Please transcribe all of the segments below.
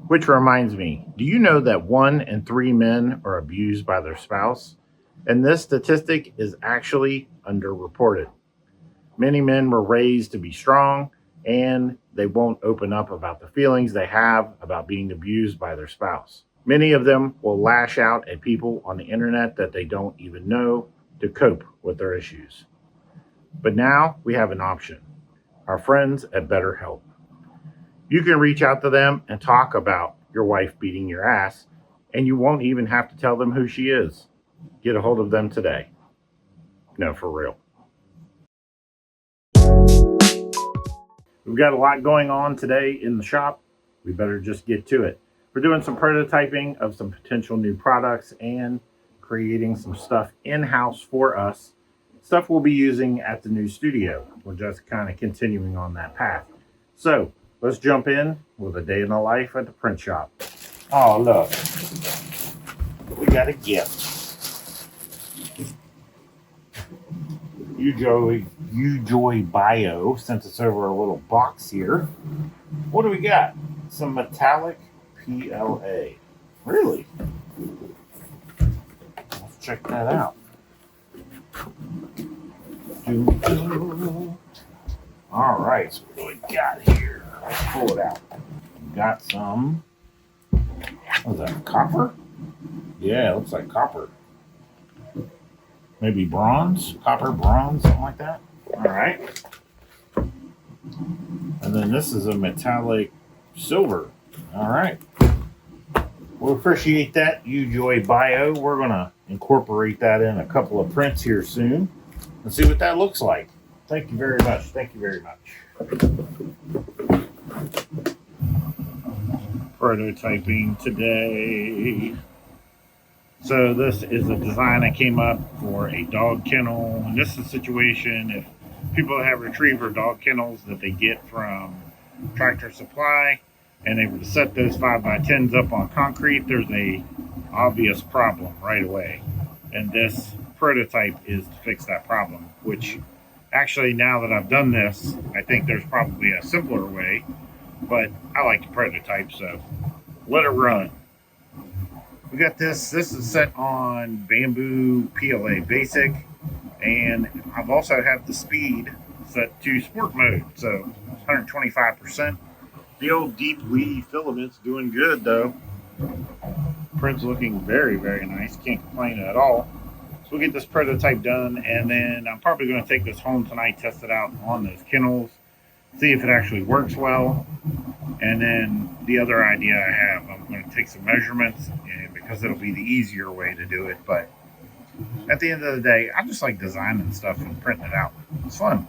Which reminds me, do you know that 1 in 3 men are abused by their spouse? And this statistic is actually underreported. Many men were raised to be strong and they won't open up about the feelings they have about being abused by their spouse. Many of them will lash out at people on the internet that they don't even know to cope with their issues. But now we have an option, our friends at BetterHelp. You can reach out to them and talk about your wife beating your ass, and you won't even have to tell them who she is. Get a hold of them today. No, for real. We've got a lot going on today in the shop. We better just get to it. We're doing some prototyping of some potential new products and creating some stuff in-house for us. Stuff we'll be using at the new studio. We're just kind of continuing on that path. So let's jump in with a day in the life at the print shop. Oh, look. We got a gift. UjoyBio sent us over a little box here. What do we got? Some metallic PLA. Really? Let's check that out. All right, so what do we got here? Let's pull it out. We got some, what is that, copper? Yeah, it looks like copper. Maybe bronze, copper, bronze, something like that. All right. And then this is a metallic silver. All right. We'll appreciate that, UjoyBio. We're going to incorporate that in a couple of prints here soon and see what that looks like. Thank you very much. Thank you very much. Prototyping today. So this is a design I came up for a dog kennel. And this is a situation if people have retriever dog kennels that they get from Tractor Supply and they were to set those 5x10s up on concrete, there's a obvious problem right away. And this prototype is to fix that problem, which actually now that I've done this, I think there's probably a simpler way, but I like to prototype, so let it run. We got this is set on bamboo PLA basic, and I've also have the speed set to sport mode, so 125%. The old deep weedy filament's doing good though. Print's looking very, very nice. Can't complain at all. So we'll get this prototype done, and then I'm probably going to take this home tonight, test it out on those kennels, see if it actually works well. And then the other idea I have, I'm going to take some measurements, and because it'll be the easier way to do it. But at the end of the day, I just like designing stuff and printing it out. It's fun.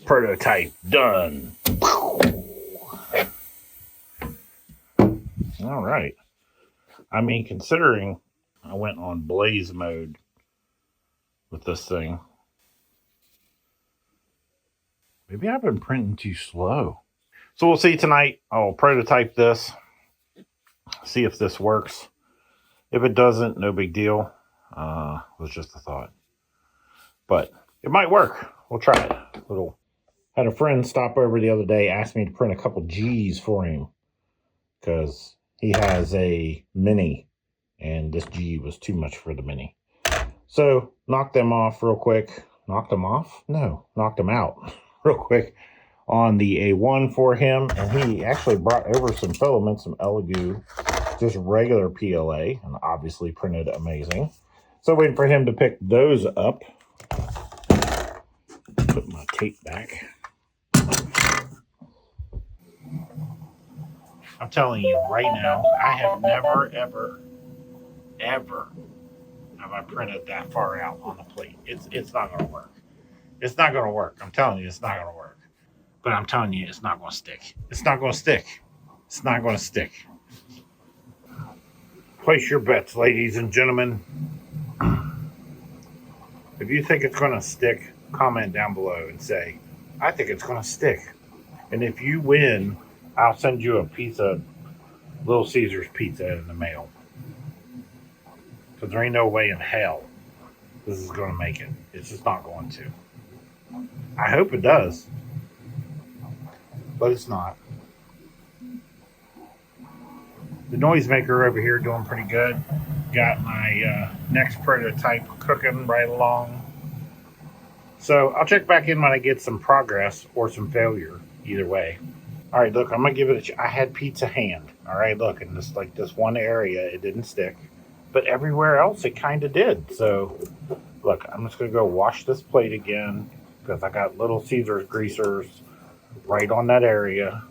Prototype done. All right. I mean, considering I went on blaze mode with this thing, maybe I've been printing too slow. So we'll see tonight. I'll prototype this, see if this works. If it doesn't, no big deal. It was just a thought. But it might work. We'll try it. Had a friend stop over the other day, asked me to print a couple G's for him because he has a mini and this G was too much for the mini. So knocked them off real quick. Knocked them off? No, knocked them out real quick on the A1 for him. And he actually brought over some filaments, some Elegoo, just regular PLA, and obviously printed amazing. So waiting for him to pick those up. Put my tape back. I'm telling you right now, I have never, ever have I printed that far out on the plate. It's not going to work. It's not going to work. I'm telling you, it's not going to work. But I'm telling you, it's not going to stick. It's not going to stick. It's not going to stick. Place your bets, ladies and gentlemen. If you think it's going to stick, comment down below and say, I think it's going to stick. And if you win, I'll send you a piece of Little Caesars pizza in the mail. Because there ain't no way in hell this is going to make it. It's just not going to. I hope it does. But it's not. the noisemaker over here doing pretty good. Got my next prototype cooking right along. So I'll check back in when I get some progress or some failure, either way. All right, look, I'm gonna give it I had pizza hand. All right, look, and this like this one area, it didn't stick, but everywhere else it kind of did. So look, I'm just gonna go wash this plate again because I got Little Caesars greasers right on that area.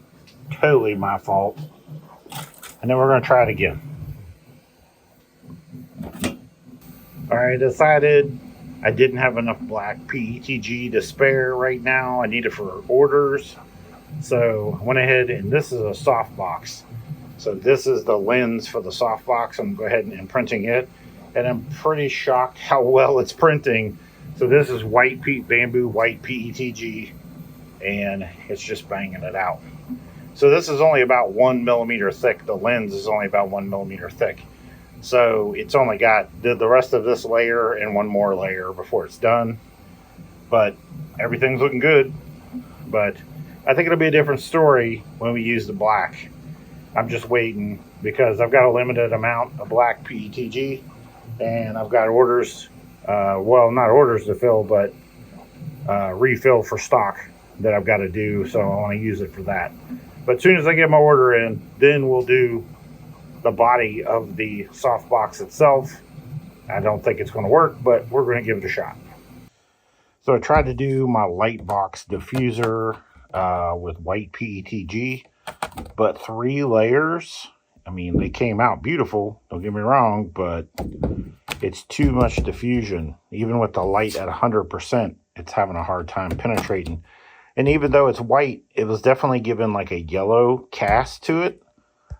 Totally my fault. And then we're gonna try it again. All right, I decided I didn't have enough black PETG to spare right now. I need it for orders. So I went ahead, and this is a soft box. So this is the lens for the soft box. I'm going to go ahead and printing it. And I'm pretty shocked how well it's printing. So this is bamboo white PETG, and it's just banging it out. So this is only about 1 millimeter thick. The lens is only about 1 millimeter thick. So it's only got the rest of this layer and one more layer before it's done. But everything's looking good. But I think it'll be a different story when we use the black. I'm just waiting because I've got a limited amount of black PETG, and I've got orders, well, not orders to fill, but refill for stock that I've got to do, so I want to use it for that. But as soon as I get my order in, then we'll do the body of the soft box itself. I don't think it's going to work, but we're going to give it a shot. So I tried to do my light box diffuser with white PETG, but 3 layers, I mean, they came out beautiful, don't get me wrong, but it's too much diffusion. Even with the light at 100%, it's having a hard time penetrating. And even though it's white, it was definitely given like a yellow cast to it.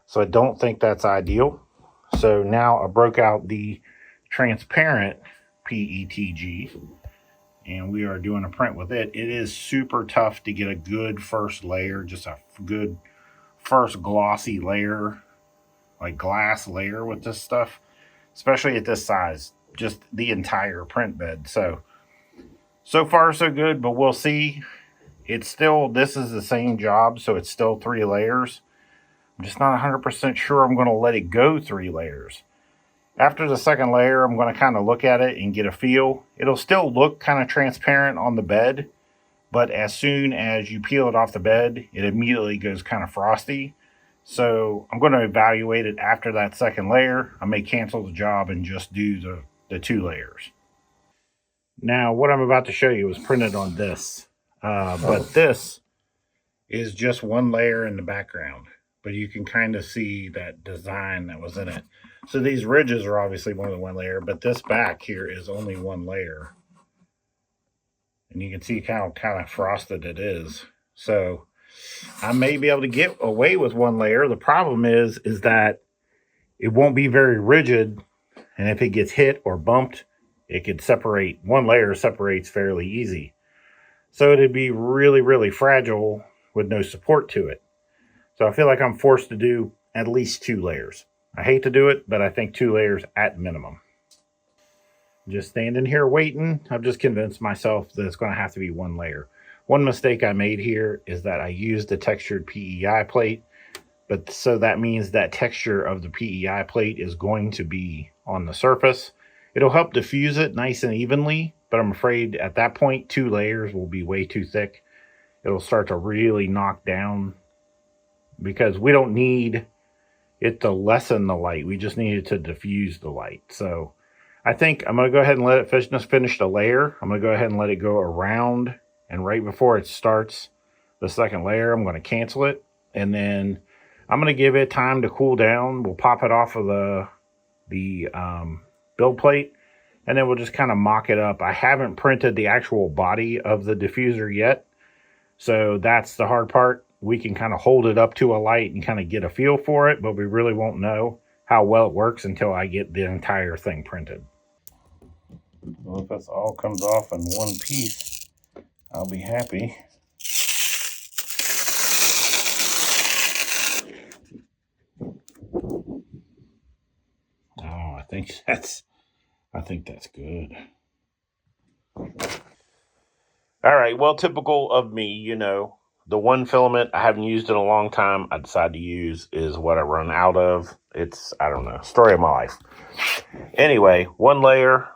So I don't think that's ideal. So now I broke out the transparent PETG, and we are doing a print with it. It is super tough to get a good first layer, just a good first glossy layer, like glass layer with this stuff, especially at this size, just the entire print bed. So far so good, but we'll see. It's still, this is the same job, so it's still 3 layers. I'm just not 100% sure I'm going to let it go 3 layers. After the second layer, I'm going to kind of look at it and get a feel. It'll still look kind of transparent on the bed, but as soon as you peel it off the bed, it immediately goes kind of frosty. So I'm going to evaluate it after that second layer. I may cancel the job and just do the 2 layers. Now, what I'm about to show you is printed on this. But this is just 1 layer in the background. But you can kind of see that design that was in it. So these ridges are obviously more than 1 layer, but this back here is only 1 layer. And you can see how kind of frosted it is. So I may be able to get away with 1 layer. The problem is that it won't be very rigid. And if it gets hit or bumped, it could separate. 1 layer separates fairly easy. So it'd be really, really fragile with no support to it. So I feel like I'm forced to do at least 2 layers. I hate to do it, but I think 2 layers at minimum. Just standing here waiting, I've just convinced myself that it's going to have to be 1 layer. One mistake I made here is that I used the textured PEI plate, but so that means that texture of the PEI plate is going to be on the surface. It'll help diffuse it nice and evenly, but I'm afraid at that point 2 layers will be way too thick. It'll start to really knock down, because we don't need it to lessen the light. We just need it to diffuse the light. So I think I'm going to go ahead and let it finish the layer. I'm going to go ahead and let it go around. And right before it starts the second layer, I'm going to cancel it. And then I'm going to give it time to cool down. We'll pop it off of the build plate. And then we'll just kind of mock it up. I haven't printed the actual body of the diffuser yet. So that's the hard part. We can kind of hold it up to a light and kind of get a feel for it, but we really won't know how well it works until I get the entire thing printed. Well, if this all comes off in one piece, I'll be happy. Oh, I think that's good. All right, well, typical of me, you know, the one filament I haven't used in a long time I decided to use is what I run out of. It's, I don't know, story of my life. Anyway, 1 layer,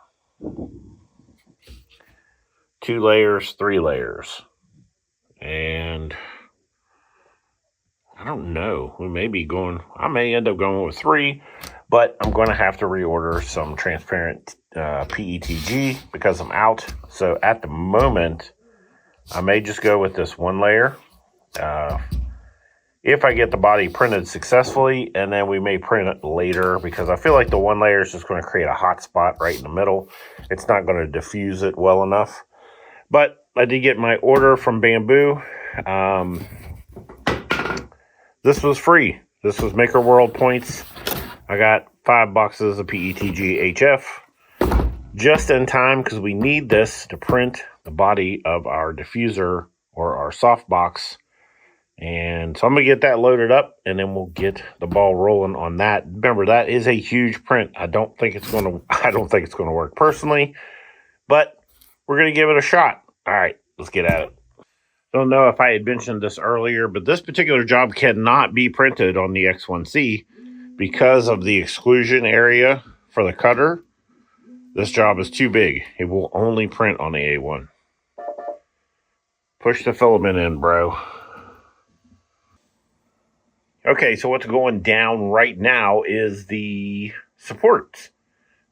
2 layers, 3 layers. And I don't know. I may end up going with 3, but I'm going to have to reorder some transparent PETG because I'm out. So at the moment, I may just go with this 1 layer. If I get the body printed successfully, and then we may print it later because I feel like the 1 layer is just going to create a hot spot right in the middle. It's not going to diffuse it well enough. But I did get my order from Bamboo. This was free. This was Maker World points. I got 5 boxes of PETG HF just in time because we need this to print the body of our diffuser or our softbox. And so I'm going to get that loaded up, and then we'll get the ball rolling on that. Remember, that is a huge print. I don't think it's going to work personally, but we're going to give it a shot. All right, let's get at it. Don't know if I had mentioned this earlier, but this particular job cannot be printed on the X1C because of the exclusion area for the cutter. This job is too big. It will only print on the A1. Push the filament in, bro. Okay, so what's going down right now is the supports.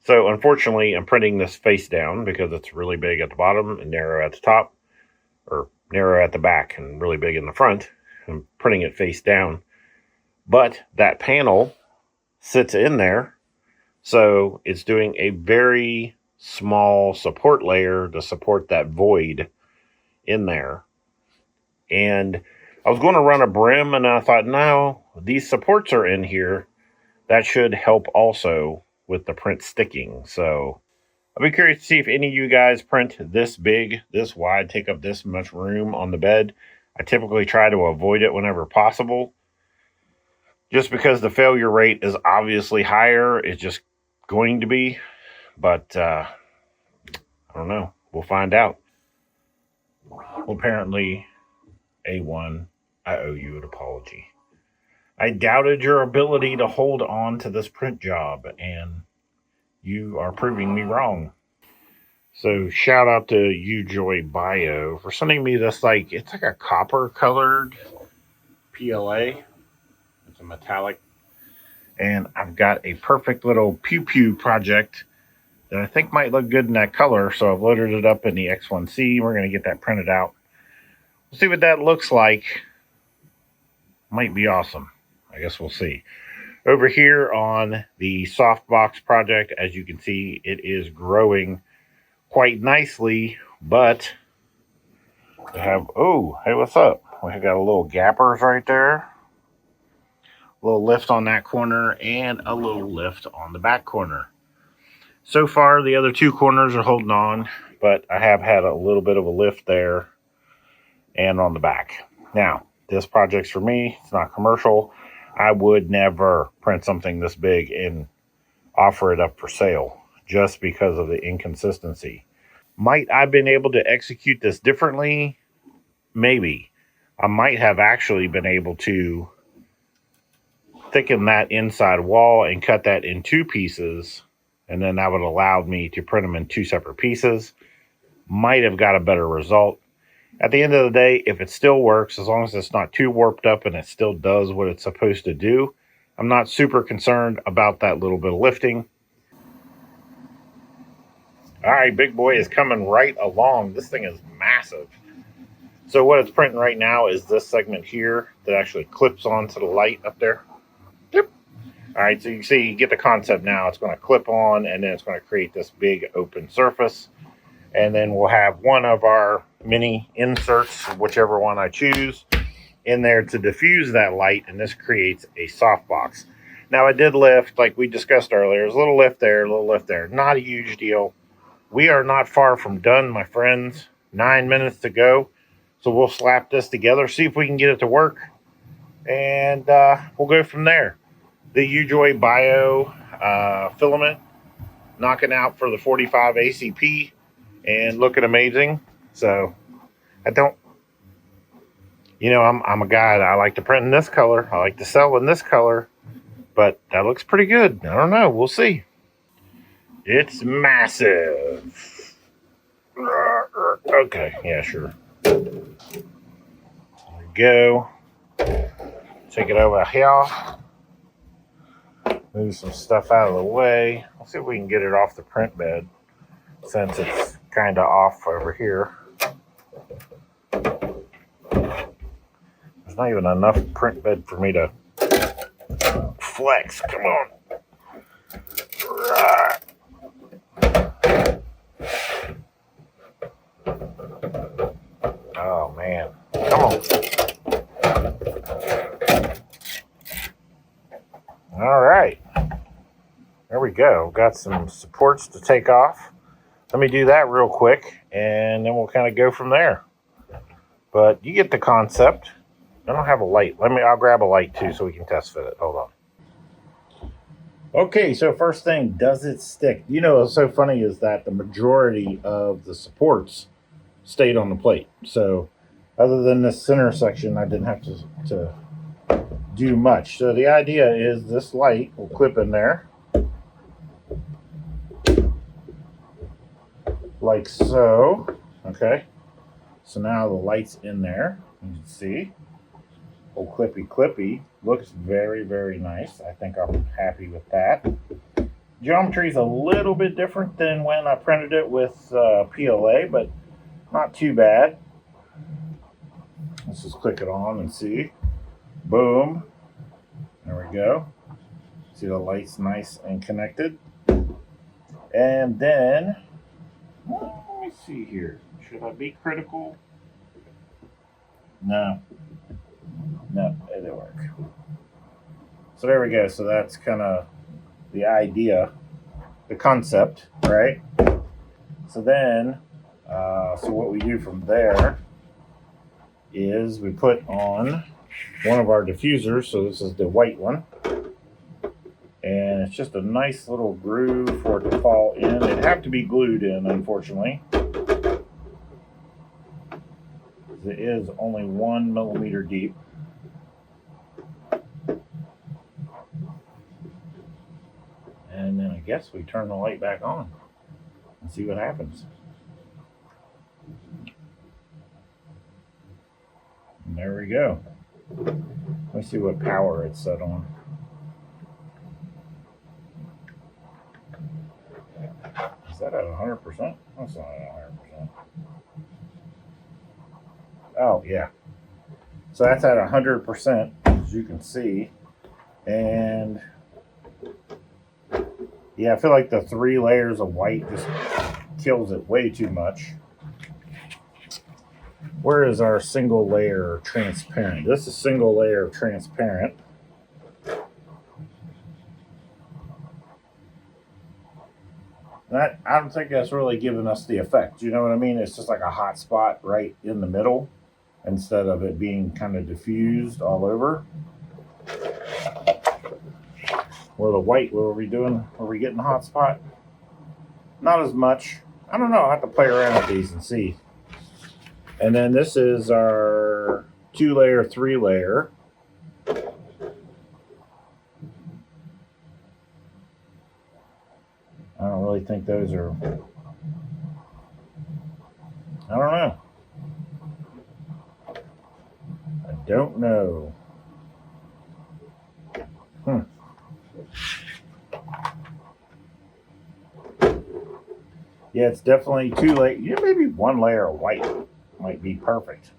So unfortunately, I'm printing this face down because it's really big at the bottom and narrow at the top, or narrow at the back and really big in the front. I'm printing it face down. But that panel sits in there, so it's doing a very small support layer to support that void in there. And I was going to run a brim, and I thought, no, these supports are in here. That should help also with the print sticking. So I'll be curious to see if any of you guys print this big, this wide, take up this much room on the bed. I typically try to avoid it whenever possible, just because the failure rate is obviously higher. It's just going to be, but I don't know. We'll find out. Well, apparently, A1, I owe you an apology. I doubted your ability to hold on to this print job, and you are proving me wrong. So shout out to UjoyBio for sending me this, it's like a copper colored PLA. It's a metallic. And I've got a perfect little pew pew project that I think might look good in that color. So I've loaded it up in the X1C. We're going to get that printed out. We'll see what that looks like. Might be awesome. I guess we'll see. Over here on the softbox project, as you can see, it is growing quite nicely, but we have, oh, hey, what's up? We got a little gappers right there. A little lift on that corner and a little lift on the back corner. So far, the other 2 corners are holding on, but I have had a little bit of a lift there and on the back. Now, this project's for me. It's not commercial. I would never print something this big and offer it up for sale just because of the inconsistency. Might I have been able to execute this differently? Maybe. I might have actually been able to thicken that inside wall and cut that in 2 pieces, and then that would allow me to print them in 2 separate pieces. Might have got a better result. At the end of the day, if it still works, as long as it's not too warped up and it still does what it's supposed to do, I'm not super concerned about that little bit of lifting. All right, big boy is coming right along. This thing is massive. So what it's printing right now is this segment here that actually clips onto the light up there. Yep. All right, so you see, you get the concept now. It's going to clip on, and then it's going to create this big open surface. And then we'll have one of our mini inserts, whichever one I choose, in there to diffuse that light, and this creates a softbox. Now, I did lift, like we discussed earlier. There's a little lift there, a little lift there. Not a huge deal. We are not far from done, my friends. 9 minutes to go. So we'll slap this together, see if we can get it to work, and we'll go from there. The UjoyBio filament, knocking out for the 45 ACP and looking amazing. So You know, I'm a guy that I like to print in this color. I like to sell in this color, but that looks pretty good. I don't know. We'll see. It's massive. Okay, yeah, sure. There we go. Take it over here. Move some stuff out of the way. Let's see if we can get it off the print bed since it's kind of off over here. There's not even enough print bed for me to flex. Come on. Oh, man. Come on. All right. There we go. Got some supports to take off. Let me do that real quick, and then we'll kind of go from there. But you get the concept. I don't have a light. I'll grab a light too so we can test fit it. Hold on. Okay, so first thing, does it stick? You know, what's so funny is that the majority of the supports stayed on the plate. So other than this center section, I didn't have to do much. So the idea is this light will clip in there like so. Okay, so now the light's in there. You can see. Oh, clippy. Looks very, very nice. I think I'm happy with that. Geometry is a little bit different than when I printed it with PLA, but not too bad. Let's just click it on and see. Boom. There we go. See the light's nice and connected. And then, let me see here. Should I be critical? No, it didn't work. So there we go. So that's kind of the idea, the concept, right? So then, so what we do from there is we put on one of our diffusers. So this is the white one. And it's just a nice little groove for it to fall in. It'd have to be glued in, unfortunately. It is only 1 millimeter deep. And then I guess we turn the light back on and see what happens. And there we go. Let me see what power it's set on. Is that at 100%? That's not at 100%. Oh, yeah. So that's at 100%, as you can see. And yeah, I feel like the 3 layers of white just kills it way too much. Where is our single layer transparent? This is single layer transparent. That, I don't think that's really giving us the effect. You know what I mean? It's just like a hot spot right in the middle instead of it being kind of diffused all over. Where the white, what are we doing? Are we getting a hot spot? Not as much. I don't know. I'll have to play around with these and see. And then this is our 2-layer, 3-layer. I don't really think those are, I don't know. I don't know. Yeah, it's definitely 2 layers. Yeah, maybe 1 layer of white might be perfect.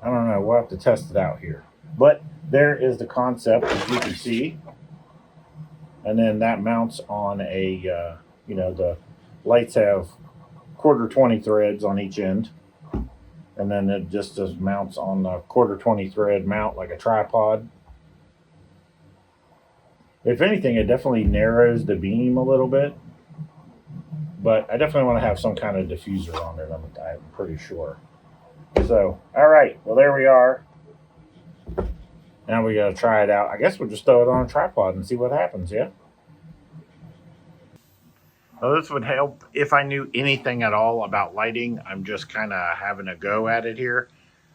I don't know. We'll have to test it out here. But there is the concept, as you can see. And then that mounts on a, you know, the lights have 1/4-20 threads on each end. And then it just mounts on the 1/4-20 thread mount like a tripod. If anything, it definitely narrows the beam a little bit. But I definitely want to have some kind of diffuser on it, I'm pretty sure. So, all right. Well, there we are. Now we got to try it out. I guess we'll just throw it on a tripod and see what happens, yeah? Well, this would help if I knew anything at all about lighting. I'm just kind of having a go at it here.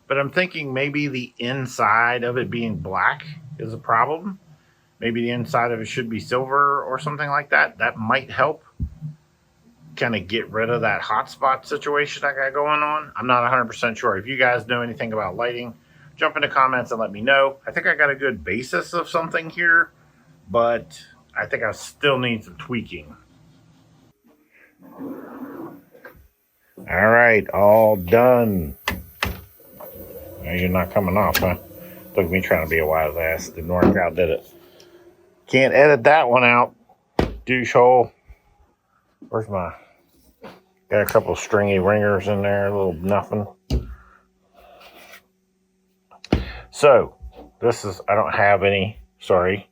But I'm thinking maybe the inside of it being black is a problem. Maybe the inside of it should be silver or something like that. That might help kind of get rid of that hotspot situation I got going on. I'm not 100% sure. If you guys know anything about lighting, jump in the comments and let me know. I think I got a good basis of something here, but I think I still need some tweaking. All right, all done. Now you're not coming off, huh? Look at me trying to be a wise ass. The North crowd did it. Can't edit that one out. Douche hole. Where's my... Got a couple stringy ringers in there, a little nothing. So, this is... I don't have any... Sorry.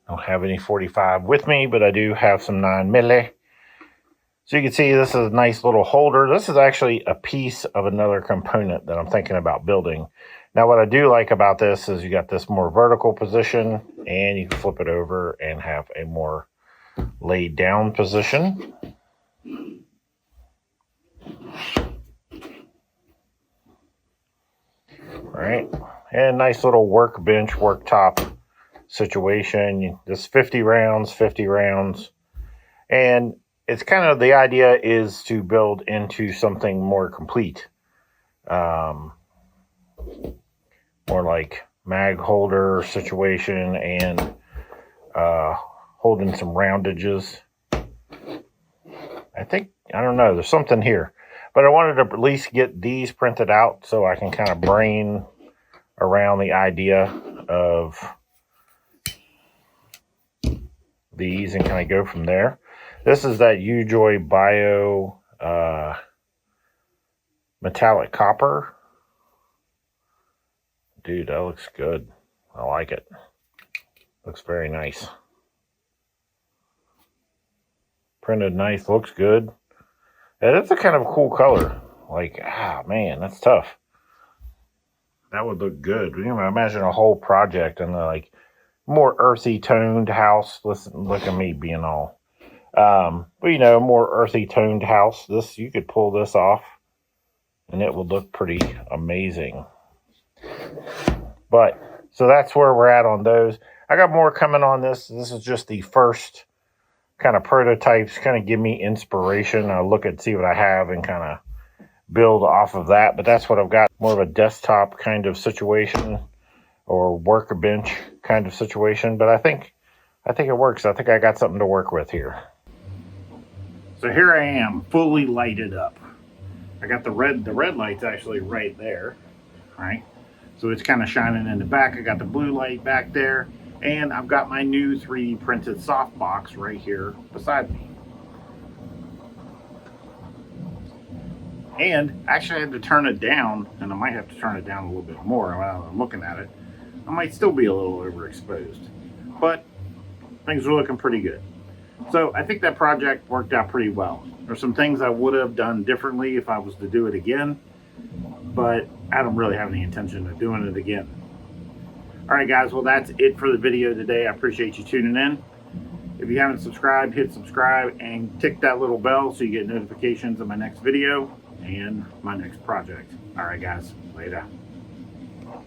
I don't have any 45 with me, but I do have some 9 milli. So you can see this is a nice little holder. This is actually a piece of another component that I'm thinking about building. Now what I do like about this is you got this more vertical position and you can flip it over and have a more laid down position. All right, and nice little workbench, worktop situation. This 50 rounds. And it's kind of, the idea is to build into something more complete. More like mag holder situation and holding some roundages. I don't know, there's something here. But I wanted to at least get these printed out so I can kind of brain around the idea of these and kind of go from there. This is that UjoyBio metallic copper. Dude, that looks good. I like it. Looks very nice. Printed nice, looks good. Yeah, that's a kind of a cool color. Like, man, that's tough. That would look good. You can imagine a whole project in a like more earthy toned house. Listen, look at me being all. But you know, more earthy toned house. This, you could pull this off and it would look pretty amazing. But so that's where we're at on those. I got more coming on this. This is just the first kind of prototypes, kind of give me inspiration. I'll look at, see what I have and kind of build off of that. But that's what I've got, more of a desktop kind of situation or workbench kind of situation. But I think it works. I think I got something to work with here. So here I am, fully lighted up. I got the red light's actually right there, right? So it's kind of shining in the back. I got the blue light back there, and I've got my new 3D printed softbox right here beside me. And actually I had to turn it down, and I might have to turn it down a little bit more while I'm looking at it. I might still be a little overexposed, but things are looking pretty good. So I think that project worked out pretty well. There's some things I would have done differently if I was to do it again, but I don't really have any intention of doing it again. All right, guys, well, that's it for the video today. I appreciate you tuning in. If you haven't subscribed, hit subscribe and tick that little bell so you get notifications of my next video and my next project. All right, guys, later.